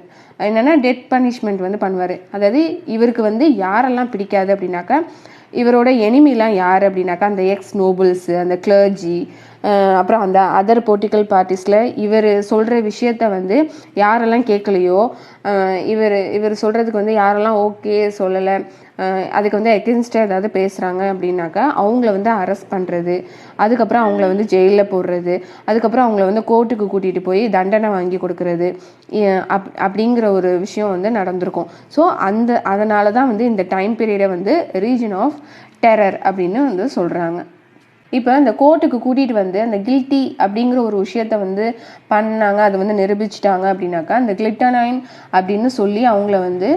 என்னென்னா டெத் பனிஷ்மெண்ட் வந்து பண்ணுவார். அதாவது இவருக்கு வந்து யாரெல்லாம் பிடிக்காது அப்படின்னாக்கா, இவரோட எனிமிலாம் யார் அப்படின்னாக்கா, அந்த எக்ஸ் நோபல்ஸு, அந்த கிளர்ஜி, அப்புறம் அந்த அதர் பொலிட்டிக்கல் பார்ட்டிஸில் இவர் சொல்கிற விஷயத்த வந்து யாரெல்லாம் கேட்கலையோ, இவர் சொல்கிறதுக்கு வந்து யாரெல்லாம் ஓகே சொல்லலை, அதுக்கு வந்து எகென்ஸ்டாக ஏதாவது பேசுகிறாங்க அப்படின்னாக்கா அவங்கள வந்து அரெஸ்ட் பண்ணுறது, அதுக்கப்புறம் அவங்கள வந்து ஜெயிலில் போடுறது, அதுக்கப்புறம் அவங்கள வந்து கோர்ட்டுக்கு கூட்டிகிட்டு போய் தண்டனை வாங்கி கொடுக்கறது, அப்படிங்கிற ஒரு விஷயம் வந்து நடந்திருக்கும். ஸோ அதனால தான் வந்து இந்த டைம் பீரியடை வந்து ரீஜன் ஆஃப் டெரர் அப்படின்னு வந்து சொல்கிறாங்க. இப்போ அந்த கோர்ட்டுக்கு கூட்டிகிட்டு வந்து அந்த கில்ட்டி அப்படிங்கிற ஒரு விஷயத்த வந்து பண்ணாங்க, அதை வந்து நிரூபிச்சிட்டாங்க அப்படின்னாக்கா அந்த கிளிட்டனைன் அப்படின்னு சொல்லி அவங்கள வந்து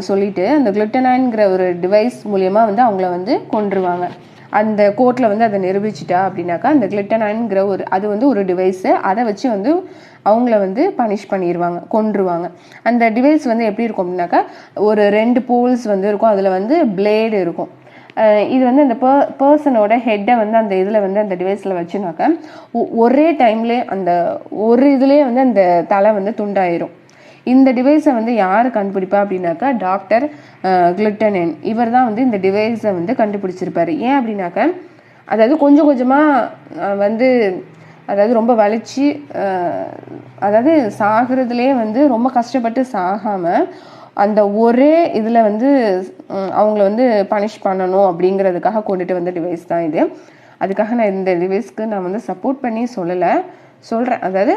சொல்லிட்டு அந்த கிளிட்டனைன்கிற ஒரு டிவைஸ் மூலியமாக வந்து அவங்கள வந்து கொன்றுவாங்க. அந்த கோர்ட்டில் வந்து அதை நிரூபிச்சிட்டா அப்படின்னாக்கா அந்த கிளிட்டனைன்கிற அது வந்து ஒரு டிவைஸு, அதை வச்சு வந்து அவங்கள வந்து பனிஷ் பண்ணிடுவாங்க, கொன்றுவாங்க. அந்த டிவைஸ் வந்து எப்படி இருக்கும் அப்படின்னாக்கா ஒரு 2 போல்ஸ் வந்து இருக்கும், அதில் வந்து பிளேடு இருக்கும். இது வந்து அந்த பர்சனோட ஹெட்டை வந்து அந்த இதில் வந்து அந்த டிவைஸில் வச்சுனாக்க ஒரே டைம்லேயே அந்த ஒரு இதுலேயே வந்து அந்த தலை வந்து துண்டாயிரும். இந்த டிவைஸை வந்து யார் கண்டுபிடிப்பா அப்படின்னாக்கா டாக்டர் கிளிட்டனைன். இவர் தான் வந்து இந்த டிவைஸை வந்து கண்டுபிடிச்சிருப்பாரு. ஏன் அப்படின்னாக்க அதாவது கொஞ்சம் கொஞ்சமாக வந்து அதாவது ரொம்ப வலிச்சு அதாவது சாகிறதுலேயே வந்து ரொம்ப கஷ்டப்பட்டு சாகாமல் அந்த ஒரே இதில் வந்து அவங்கள வந்து பனிஷ் பண்ணணும் அப்படிங்கிறதுக்காக கொண்டுட்டு வந்த டிவைஸ் தான் இது. அதுக்காக நான் இந்த டிவைஸ்க்கு நான் வந்து சப்போர்ட் பண்ணி சொல்கிறேன். அதாவது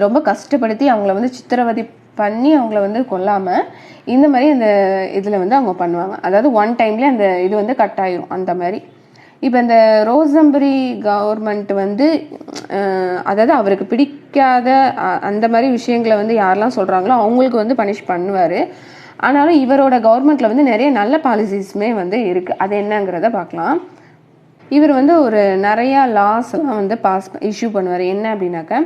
ரொம்ப கஷ்டப்படுத்தி அவங்கள வந்து சித்திரவதை பண்ணி அவங்கள வந்து கொல்லாமல் இந்த மாதிரி அந்த இதில் வந்து அவங்க பண்ணுவாங்க. அதாவது ஒன் டைம்லேயே அந்த இது வந்து கட் ஆயிரும் அந்த மாதிரி. இப்போ இந்த ரோசம்பரி கவர்மெண்ட் வந்து அதாவது அவருக்கு பிடிக்காத அந்த மாதிரி விஷயங்களை வந்து யாரெல்லாம் சொல்கிறாங்களோ அவங்களுக்கு வந்து பனிஷ் பண்ணுவார். ஆனாலும் இவரோட கவர்மெண்ட்டில் வந்து நிறைய நல்ல பாலிசிஸுமே வந்து இருக்குது. அது என்னங்கிறத பார்க்கலாம். இவர் வந்து ஒரு நிறையா லாஸ்லாம் வந்து இஷ்யூ பண்ணுவார். என்ன அப்படின்னாக்கா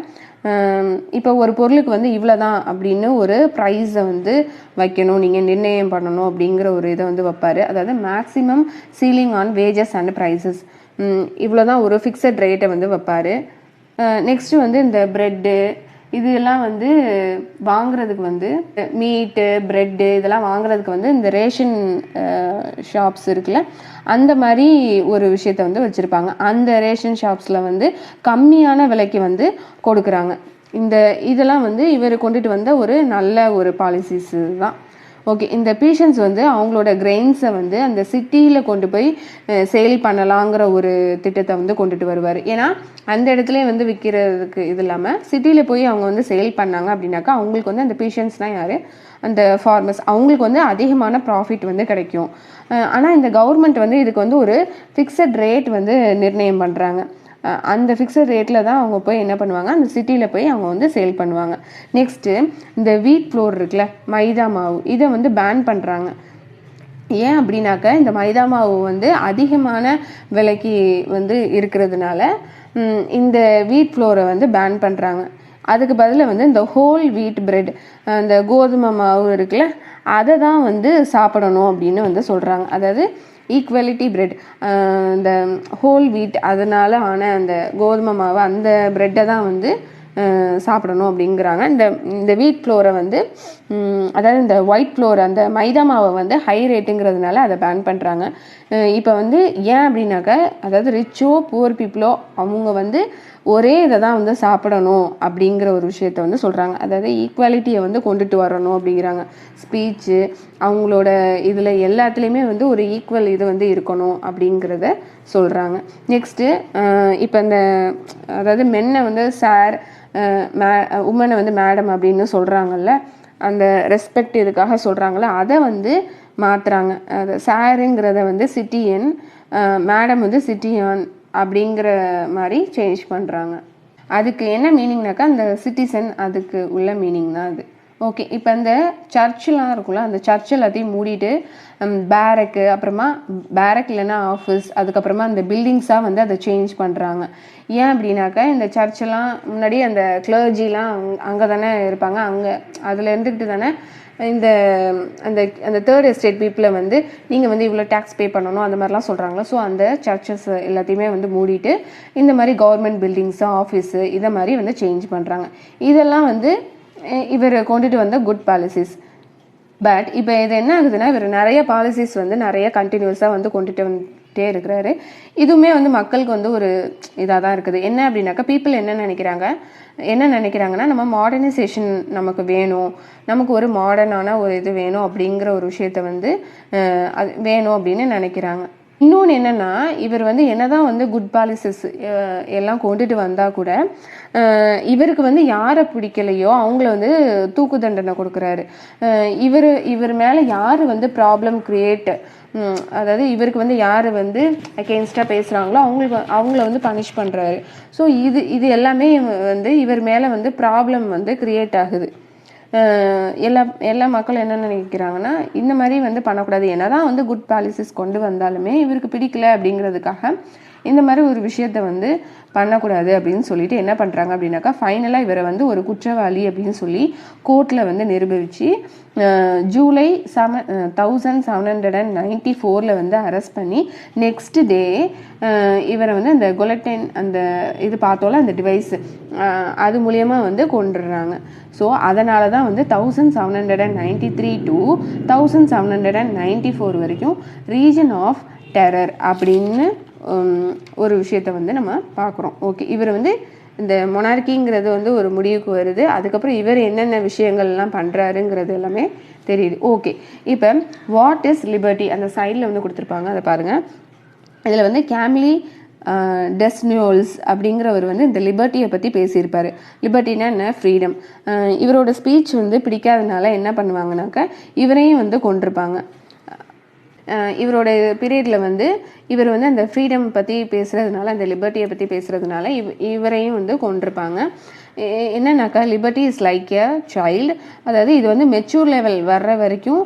இப்போ ஒரு பொருளுக்கு வந்து இவ்வளோ தான் அப்படின்னு ஒரு ப்ரைஸை வந்து வைக்கணும், நீங்கள் நிர்ணயம் பண்ணணும் அப்படிங்கிற ஒரு இதை வந்து வைப்பார். அதாவது maximum ceiling on wages and prices, இவ்வளோ தான் ஒரு ஃபிக்ஸட் ரேட்டை வந்து வைப்பார். நெக்ஸ்ட்டு வந்து இந்த ப்ரெட்டு இதெல்லாம் வந்து வாங்குறதுக்கு வந்து மீட்டு ப்ரெட்டு இதெல்லாம் வாங்குறதுக்கு வந்து இந்த ரேஷன் ஷாப்ஸ் இருக்குல்ல, அந்த மாதிரி ஒரு விஷயத்த வந்து வச்சுருப்பாங்க. அந்த ரேஷன் ஷாப்ஸில் வந்து கம்மியான விலைக்கு வந்து கொடுக்குறாங்க. இதெல்லாம் வந்து இவர் கொண்டுட்டு வந்த ஒரு நல்ல ஒரு பாலிசிஸ் தான். ஓகே, இந்த பீஷன்ஸ் வந்து அவங்களோட கிரெயின்ஸை வந்து அந்த சிட்டியில் கொண்டு போய் சேல் பண்ணலாங்கிற ஒரு திட்டத்தை வந்து கொண்டுட்டு வருவார். ஏன்னா அந்த இடத்துல வந்து விற்கிறதுக்கு இது இல்லாமல் சிட்டியில் போய் அவங்க வந்து சேல் பண்ணாங்க அப்படின்னாக்கா அவங்களுக்கு வந்து அந்த பீஷன்ஸ்னால் யார், அந்த ஃபார்மர்ஸ், அவங்களுக்கு வந்து அதிகமான ப்ராஃபிட் வந்து கிடைக்கும். ஆனால் இந்த கவர்மெண்ட் வந்து இதுக்கு வந்து ஒரு ஃபிக்ஸட் ரேட் வந்து நிர்ணயம் பண்ணுறாங்க. அந்த ஃபிக்ஸட் ரேட்டில் தான் அவங்க போய் என்ன பண்ணுவாங்க, அந்த சிட்டியில் போய் அவங்க வந்து சேல் பண்ணுவாங்க. நெக்ஸ்ட்டு இந்த வீட் ஃப்ளோர் இருக்குல்ல, மைதா மாவு, இதை வந்து பேன் பண்ணுறாங்க. ஏன் அப்படின்னாக்க இந்த மைதா மாவு வந்து அதிகமான விலைக்கு வந்து இருக்கிறதுனால இந்த வீட் ஃப்ளோரை வந்து பேன் பண்ணுறாங்க. அதுக்கு பதிலாக வந்து இந்த ஹோல் வீட் பிரெட், இந்த கோதுமை மாவு இருக்குல்ல, அதை தான் வந்து சாப்பிடணும் அப்படின்னு வந்து சொல்கிறாங்க. அதாவது ஈக்குவலிட்டி பிரெட், இந்த ஹோல் வீட் அதனால் ஆன அந்த கோதுமை மாவு அந்த ப்ரெட்டை தான் வந்து சாப்பிடணும் அப்படிங்கிறாங்க. இந்த வீட் ஃப்ளோரை வந்து அதாவது இந்த ஒயிட் ஃப்ளோர் அந்த மைதா மாவை வந்து ஹை ரேட்டுங்கிறதுனால அதை பேன் பண்ணுறாங்க. இப்போ வந்து ஏன் அப்படின்னாக்க அதாவது ரிச்சோ புவர் பீப்புளோ அவங்க வந்து ஒரே இதை தான் வந்து சாப்பிடணும் அப்படிங்கிற ஒரு விஷயத்த வந்து சொல்கிறாங்க. அதாவது ஈக்குவாலிட்டியை வந்து கொண்டுட்டு வரணும் அப்படிங்கிறாங்க. ஸ்பீச்சு அவங்களோட இதில் எல்லாத்துலேயுமே வந்து ஒரு ஈக்குவல் இது வந்து இருக்கணும் அப்படிங்கிறத சொல்கிறாங்க. நெக்ஸ்ட்டு இப்போ இந்த அதாவது மென்னை வந்து சார், உமனை வந்து மேடம் அப்படின்னு சொல்கிறாங்கல்ல, அந்த ரெஸ்பெக்ட் இதுக்காக சொல்கிறாங்கல்ல, அதை வந்து மாற்றுறாங்க. அது சாருங்கிறத வந்து சிட்டியன், மேடம் வந்து சிட்டியான் அப்படிங்கிற மாதிரி சேஞ்ச் பண்ணுறாங்க. அதுக்கு என்ன மீனிங்னாக்கா அந்த சிட்டிசன் அதுக்கு உள்ள மீனிங் தான் அது. ஓகே, இப்போ இந்த சர்ச்செலாம் இருக்குல்ல, அந்த சர்ச் எல்லாத்தையும் மூடிட்டு பேரக்கு, அப்புறமா பேரக் இல்லைன்னா ஆஃபீஸ், அதுக்கப்புறமா அந்த பில்டிங்ஸாக வந்து அதை சேஞ்ச் பண்ணுறாங்க. ஏன் அப்படின்னாக்கா இந்த சர்ச்செல்லாம் முன்னாடி அந்த கிளர்ஜிலாம் அங்கே தானே இருப்பாங்க, அங்கே அதில் இருந்துக்கிட்டு தானே இந்த அந்த அந்த தேர்ட் எஸ்டேட் பீப்புளை வந்து நீங்கள் வந்து இவ்வளோ டேக்ஸ் பே பண்ணணும் அந்த மாதிரிலாம் சொல்கிறாங்களா. ஸோ அந்த சர்ச்சஸ் எல்லாத்தையுமே வந்து மூடிட்டு இந்த மாதிரி கவர்மெண்ட் பில்டிங்ஸு, ஆஃபீஸு இதை மாதிரி வந்து சேஞ்ச் பண்ணுறாங்க. இதெல்லாம் வந்து இவர் கொண்டுட்டு வந்த குட் பாலிசிஸ். பட் இப்போ இது என்ன ஆகுதுன்னா, இவர் நிறைய பாலிசிஸ் வந்து நிறைய கண்டினியூஸாக வந்து கொண்டுட்டு சொல்லிக்கிட்டே இருக்கிறாரு. இதுவுமே வந்து மக்களுக்கு வந்து ஒரு இதாக தான் இருக்குது. என்ன அப்படின்னாக்கா பீப்புள் என்ன நினைக்கிறாங்கன்னா நம்ம மாடர்னைசேஷன் நமக்கு வேணும், நமக்கு ஒரு மாடர்னான ஒரு இது வேணும் அப்படிங்கிற ஒரு விஷயத்த வந்து அது வேணும் அப்படின்னு நினைக்கிறாங்க. இன்னொன்று என்னென்னா, இவர் வந்து என்னதான் வந்து குட் பாலிசிஸ் எல்லாம் கொண்டுட்டு வந்தால் கூட இவருக்கு வந்து யாரை பிடிக்கலையோ அவங்கள வந்து தூக்கு தண்டனை கொடுக்குறாரு. இவர் மேலே யார் வந்து ப்ராப்ளம் கிரியேட், அதாவது இவருக்கு வந்து யார் வந்து அகெயின்ஸ்டாக பேசுகிறாங்களோ அவங்கள வந்து பனிஷ் பண்ணுறாரு. ஸோ இது எல்லாமே வந்து இவர் மேலே வந்து ப்ராப்ளம் வந்து கிரியேட் ஆகுது. எல்லா மக்களும் என்ன நினைக்கிறாங்கன்னா இந்த மாதிரி வந்து பண்ணக்கூடாது. என்னதான் வந்து குட் பாலிசிஸ் கொண்டு வந்தாலுமே இவருக்கு பிடிக்கல அப்படிங்கிறதுக்காக இந்த மாதிரி ஒரு விஷயத்த வந்து பண்ணக்கூடாது அப்படின்னு சொல்லிட்டு என்ன பண்ணுறாங்க அப்படின்னாக்கா ஃபைனலாக இவரை வந்து ஒரு குற்றவாளி அப்படின்னு சொல்லி கோர்ட்டில் வந்து நிரூபித்து ஜூலை 1794 வந்து அரெஸ்ட் பண்ணி நெக்ஸ்ட் டே இவரை வந்து அந்த கொலட்டைன் அந்த இது பார்த்தோல அந்த டிவைஸ் அது மூலியமாக வந்து கொண்டுடுறாங்க. ஸோ அதனால தான் வந்து 1793 to 1794 வரைக்கும் ரீஜன் ஆஃப் டெரர் அப்படின்னு ஒரு விஷயத்தை வந்து நம்ம பார்க்குறோம். ஓகே, இவர் வந்து இந்த மொனார்கிங்கிறது வந்து ஒரு முடிவுக்கு வருது. அதுக்கப்புறம் இவர் என்னென்ன விஷயங்கள்லாம் பண்ணுறாருங்கிறது எல்லாமே தெரியுது. ஓகே, இப்போ வாட் இஸ் லிபர்ட்டி அந்த சைடில் வந்து கொடுத்துருப்பாங்க, அதை பாருங்கள். இதில் வந்து கேமிலி டெஸ்னியோல்ஸ் அப்படிங்கிறவர் வந்து இந்த லிபர்ட்டியை பற்றி பேசியிருப்பார். லிபர்ட்டினா என்ன, ஃப்ரீடம். இவரோட ஸ்பீச் வந்து பிடிக்காதனால என்ன பண்ணுவாங்கனாக்கா இவரையும் வந்து கொண்டிருப்பாங்க. இவரோட பீரியடில் வந்து இவர் வந்து அந்த ஃப்ரீடம் பற்றி பேசுகிறதுனால, அந்த லிபர்ட்டியை பற்றி பேசுகிறதுனால இவரையும் வந்து கொண்டிருப்பாங்க. என்னன்னாக்கா liberty is like a child, அதாவது இது வந்து மெச்சூர் லெவல் வர்ற வரைக்கும்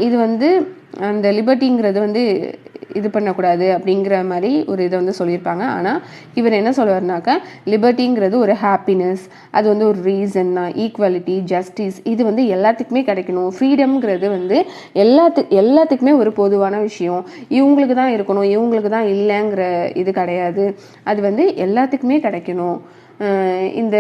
இது வந்து அந்த லிபர்ட்டிங்கிறது வந்து இது பண்ணக்கூடாது அப்படிங்கிற மாதிரி ஒரு இதை வந்து சொல்லியிருப்பாங்க. ஆனால் இவர் என்ன சொல்லுவார்னாக்கா லிபர்ட்டிங்கிறது ஒரு ஹாப்பினஸ், அது வந்து ஒரு ரீசன்னா, ஈக்குவாலிட்டி, ஜஸ்டிஸ், இது வந்து எல்லாத்துக்குமே கிடைக்கணும். ஃப்ரீடம்ங்கிறது வந்து எல்லாத்துக்குமே ஒரு பொதுவான விஷயம். இவங்களுக்கு தான் இருக்கணும், இவங்களுக்கு தான் இல்லைங்கிற இது கிடையாது. அது வந்து எல்லாத்துக்குமே கிடைக்கணும். இந்த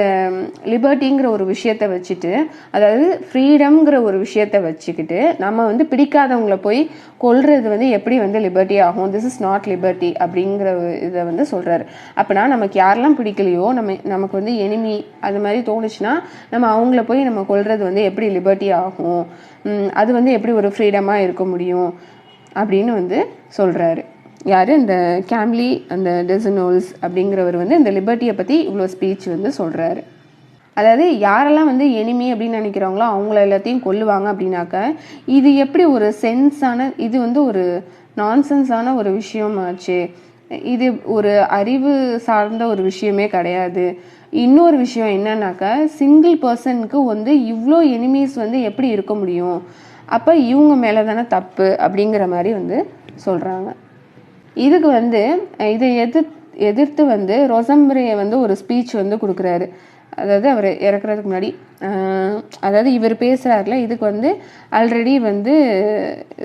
லிபர்ட்டிங்கிற ஒரு விஷயத்தை வச்சுட்டு, அதாவது ஃப்ரீடம்ங்கிற ஒரு விஷயத்தை வச்சுக்கிட்டு நம்ம வந்து பிடிக்காதவங்கள போய் கொல்றது வந்து எப்படி வந்து லிபர்ட்டி ஆகும்? திஸ் இஸ் நாட் லிபர்ட்டி அப்படிங்கிற இதை வந்து சொல்கிறாரு. அப்படின்னா நமக்கு யாரெல்லாம் பிடிக்கலையோ, நமக்கு வந்து எனிமி அது மாதிரி தோணுச்சுன்னா நம்ம அவங்கள போய் நம்ம கொல்றது வந்து எப்படி லிபர்ட்டி ஆகும்? அது வந்து எப்படி ஒரு ஃப்ரீடமாக இருக்க முடியும் அப்படின்னு வந்து சொல்கிறாரு. யார்? இந்த கேம்லி அந்த டெசனோல்ஸ் அப்படிங்கிறவர் வந்து இந்த லிபர்ட்டியை பற்றி இவ்வளோ ஸ்பீச் வந்து சொல்கிறாரு. அதாவது யாரெல்லாம் வந்து எனிமி அப்படின்னு நினைக்கிறாங்களோ அவங்கள எல்லாத்தையும் கொல்லுவாங்க அப்படின்னாக்க இது எப்படி ஒரு சென்ஸான, இது வந்து ஒரு நான்சென்ஸான ஒரு விஷயமாச்சு. இது ஒரு அறிவு சார்ந்த ஒரு விஷயமே கிடையாது. இன்னொரு விஷயம் என்னன்னாக்கா சிங்கிள் பர்சனுக்கு வந்து இவ்வளோ எனிமீஸ் வந்து எப்படி இருக்க முடியும்? அப்போ இவங்க மேலே தானே தப்பு அப்படிங்கிற மாதிரி வந்து சொல்கிறாங்க. இதுக்கு வந்து இதை எதிர்த்து வந்து ரொசம்பரே வந்து ஒரு ஸ்பீச் வந்து கொடுக்குறாரு. அதாவது அவர் இறக்குறதுக்கு முன்னாடி, அதாவது இவர் பேசுகிறாருல, இதுக்கு வந்து ஆல்ரெடி வந்து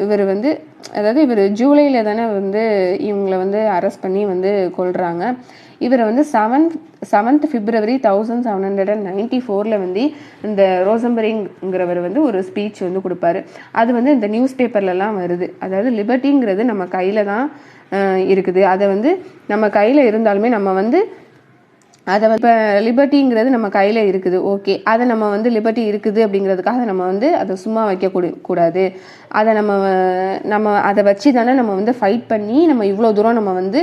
இவர் வந்து, அதாவது இவர் ஜூலையில் தானே வந்து இவங்களை வந்து அரெஸ்ட் பண்ணி வந்து கொல்றாங்க. இவரை வந்து 7th February 1794 வந்து இந்த ரோசம்பரிங்கிறவர் வந்து ஒரு ஸ்பீச் வந்து கொடுப்பாரு. அது வந்து இந்த நியூஸ் பேப்பர்லலாம் வருது. அதாவது லிபர்ட்டிங்கிறது நம்ம கையில் தான் இருக்குது. அதை வந்து நம்ம கையில் இருந்தாலுமே நம்ம வந்து அதை இப்போ லிபர்ட்டிங்கிறது நம்ம கையில் இருக்குது. ஓகே, அதை நம்ம வந்து லிபர்ட்டி இருக்குது அப்படிங்கிறதுக்காக நம்ம வந்து அதை சும்மா வைக்கக்கூடாது. அதை நம்ம அதை வச்சு தானே நம்ம வந்து ஃபைட் பண்ணி நம்ம இவ்வளோ தூரம் நம்ம வந்து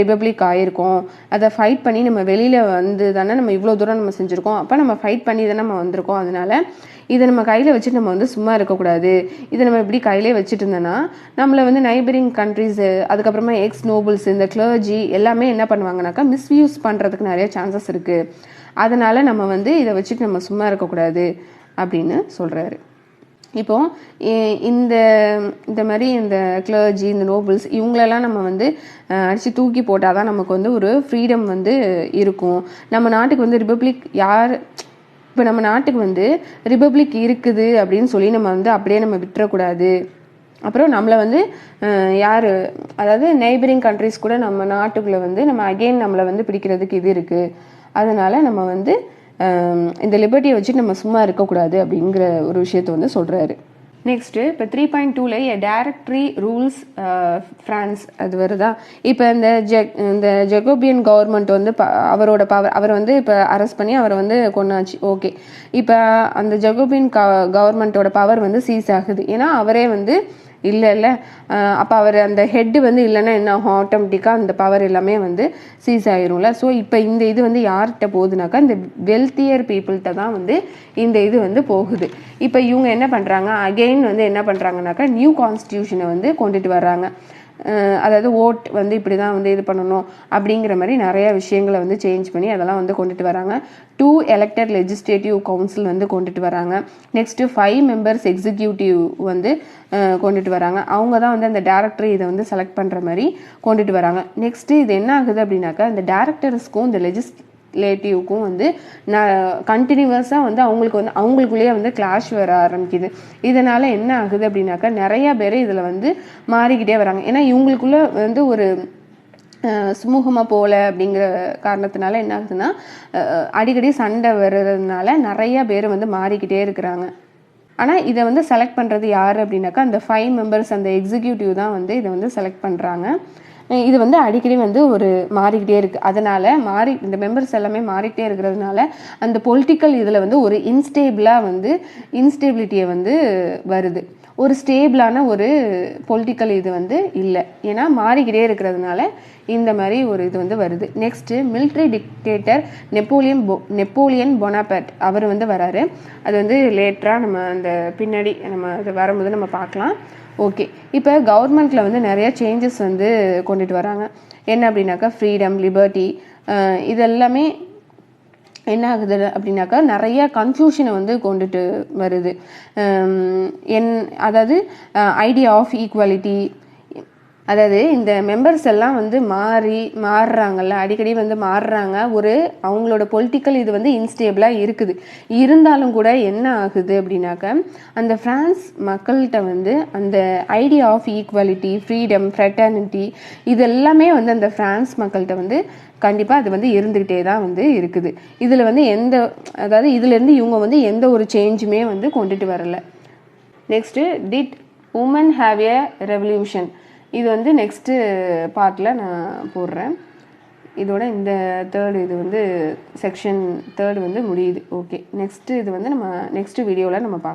ரிபப்ளிக் ஆகிருக்கோம். அதை ஃபைட் பண்ணி நம்ம வெளியில் வந்து தானே நம்ம இவ்வளோ தூரம் நம்ம செஞ்சுருக்கோம். அப்போ நம்ம ஃபைட் பண்ணி தானே நம்ம வந்திருக்கோம். அதனால இதை நம்ம கையில் வச்சுட்டு நம்ம வந்து சும்மா இருக்கக்கூடாது. இதை நம்ம இப்படி கையிலே வச்சுட்டு இருந்தோன்னா நம்மளை வந்து நைபரிங் கண்ட்ரிஸு, அதுக்கப்புறமா எக்ஸ் நோபல்ஸ், இந்த கிளர்ஜி எல்லாமே என்ன பண்ணுவாங்கனாக்கா மிஸ்யூஸ் பண்ணுறதுக்கு நிறைய சான்சஸ் இருக்குது. அதனால் நம்ம வந்து இதை வச்சுட்டு நம்ம சும்மா இருக்கக்கூடாது அப்படின்னு சொல்கிறாரு. இப்போது இந்த மாதிரி இந்த கிளர்ஜி, இந்த நோபல்ஸ் இவங்களெல்லாம் நம்ம வந்து அடித்து தூக்கி போட்டால் தான் நமக்கு வந்து ஒரு ஃப்ரீடம் வந்து இருக்கும். நம்ம நாட்டுக்கு வந்து ரிபப்ளிக் இப்போ நம்ம நாட்டுக்கு வந்து ரிபப்ளிக் இருக்குது அப்படின்னு சொல்லி நம்ம வந்து அப்படியே நம்ம விட்டுறக்கூடாது. அப்புறம் நம்மளை வந்து அதாவது நெய்பரிங் கண்ட்ரிஸ் கூட நம்ம நாட்டுக்குள்ளே வந்து நம்ம அகெயின் நம்மளை வந்து பிடிக்கிறதுக்கு இது இருக்குது. அதனால நம்ம வந்து இந்த லிபர்ட்டியை வச்சுட்டு நம்ம சும்மா இருக்கக்கூடாது அப்படிங்கிற ஒரு விஷயத்த வந்து சொல்கிறாரு. நெக்ஸ்ட்டு இப்போ 3.2ல டைரக்டரி ரூல்ஸ் ஃப்ரான்ஸ் அது வருதா. இப்போ இந்த ஜெகோபியன் கவர்மெண்ட் வந்து அவரோட பவர், அவர் வந்து இப்போ அரெஸ்ட் பண்ணி அவரை வந்து கொண்டாச்சு. ஓகே, இப்போ அந்த ஜெகோபியன் கவர்மெண்ட்டோட பவர் வந்து சீஸ் ஆகுது. ஏன்னா அவரே வந்து இல்லை அப்போ அவர் அந்த ஹெட்டு வந்து இல்லைன்னா என்ன ஆகும், ஆட்டோமேட்டிக்காக அந்த பவர் எல்லாமே வந்து சீஸ் ஆயிரும்ல. ஸோ இப்போ இந்த இது வந்து யார்கிட்ட போகுதுனாக்கா இந்த வெல்த்தியர் பீப்புள்கிட்ட தான் வந்து இந்த இது வந்து போகுது. இப்போ இவங்க என்ன பண்ணுறாங்க, அகெயின் வந்து என்ன பண்ணுறாங்கனாக்கா நியூ கான்ஸ்டியூஷனை வந்து கொண்டுட்டு வர்றாங்க. அதாவது ஓட் வந்து இப்படி தான் வந்து இது பண்ணணும் அப்படிங்கிற மாதிரி நிறைய விஷயங்களை வந்து சேஞ்ச் பண்ணி அதெல்லாம் வந்து கொண்டுட்டு வராங்க. 2 எலெக்டட் லெஜிஸ்லேட்டிவ் கவுன்சில் வந்து கொண்டுட்டு வராங்க. நெக்ஸ்ட்டு 5 மெம்பர்ஸ் எக்ஸிக்யூட்டிவ் வந்து கொண்டுட்டு வராங்க. அவங்க தான் வந்து அந்த டேரக்டர் இதை வந்து செலக்ட் பண்ணுற மாதிரி கொண்டுட்டு வராங்க. நெக்ஸ்ட்டு இது என்ன ஆகுது அப்படின்னாக்கா இந்த டேரக்டர்ஸ்க்கும் இந்த லெஜிஸ்லேட்டிவ்க்கும் வந்து கண்டினியூவஸாக வந்து அவங்களுக்குள்ளேயே வந்து கிளாஷ் வர ஆரம்பிக்குது. இதனால் என்ன ஆகுது அப்படின்னாக்கா நிறையா பேர் இதில் வந்து மாறிக்கிட்டே வராங்க. ஏன்னா இவங்களுக்குள்ள வந்து ஒரு சுமூகமாக போகல அப்படிங்கிற காரணத்தினால என்ன ஆகுதுன்னா அடிக்கடி சண்டை வர்றதுனால நிறையா பேர் வந்து மாறிக்கிட்டே இருக்கிறாங்க. ஆனால் இதை வந்து செலக்ட் பண்ணுறது யார் அப்படின்னாக்கா அந்த 5 மெம்பர்ஸ் அந்த எக்ஸிக்யூட்டிவ் தான் வந்து இதை வந்து செலக்ட் பண்ணுறாங்க. இது வந்து அடிக்கடி வந்து ஒரு மாறிக்கிட்டே இருக்குது. அதனால் இந்த மெம்பர்ஸ் எல்லாமே மாறிக்கிட்டே இருக்கிறதுனால அந்த பொலிட்டிக்கல் இதில் வந்து ஒரு இன்ஸ்டேபிலிட்டியை வந்து வருது. ஒரு ஸ்டேபிளான ஒரு பொலிட்டிக்கல் இது வந்து இல்லை. ஏன்னா மாறிக்கிட்டே இருக்கிறதுனால இந்த மாதிரி ஒரு இது வந்து வருது. நெக்ஸ்ட்டு மிலிட்ரி டிக்டேட்டர் நெப்போலியன் பொனாபர்ட் அவர் வந்து வராரு. அது வந்து லேட்டராக நம்ம அந்த பின்னாடி நம்ம அது வரும்போது நம்ம பார்க்கலாம். ஓகே, இப்போ கவர்மெண்ட்டில் வந்து நிறைய சேஞ்சஸ் வந்து கொண்டுட்டு வராங்க. என்ன அப்படின்னாக்கா ஃப்ரீடம், லிபர்ட்டி, இதெல்லாமே என்ன ஆகுது அப்படின்னாக்கா நிறைய கன்ஃபியூஷனை வந்து கொண்டுட்டு வருது. அதாவது ஐடியா ஆஃப் ஈக்குவாலிட்டி, அதாவது இந்த மெம்பர்ஸ் எல்லாம் வந்து மாறுறாங்கல்ல, அடிக்கடி வந்து மாறுறாங்க. அவங்களோட பொலிட்டிக்கல் இது வந்து இன்ஸ்டேபிளாக இருக்குது. இருந்தாலும் கூட என்ன ஆகுது அப்படின்னாக்க அந்த ஃப்ரான்ஸ் மக்கள்கிட்ட வந்து அந்த idea of equality, freedom, fraternity இது எல்லாமே வந்து அந்த ஃப்ரான்ஸ் மக்கள்கிட்ட வந்து கண்டிப்பாக அது வந்து இருந்துக்கிட்டே தான் வந்து இருக்குது. இதில் வந்து அதாவது இதுலேருந்து இவங்க வந்து எந்த ஒரு சேஞ்சுமே வந்து கொண்டுட்டு வரல. Next did women have a revolution, இது வந்து நெக்ஸ்ட்டு பார்ட்டில் நான் போடுறேன். இதோட இந்த இது வந்து செக்ஷன் 3 வந்து முடியுது. ஓகே, நெக்ஸ்ட்டு இது வந்து நம்ம நெக்ஸ்ட்டு வீடியோவில் நம்ம பார்க்கலாம்.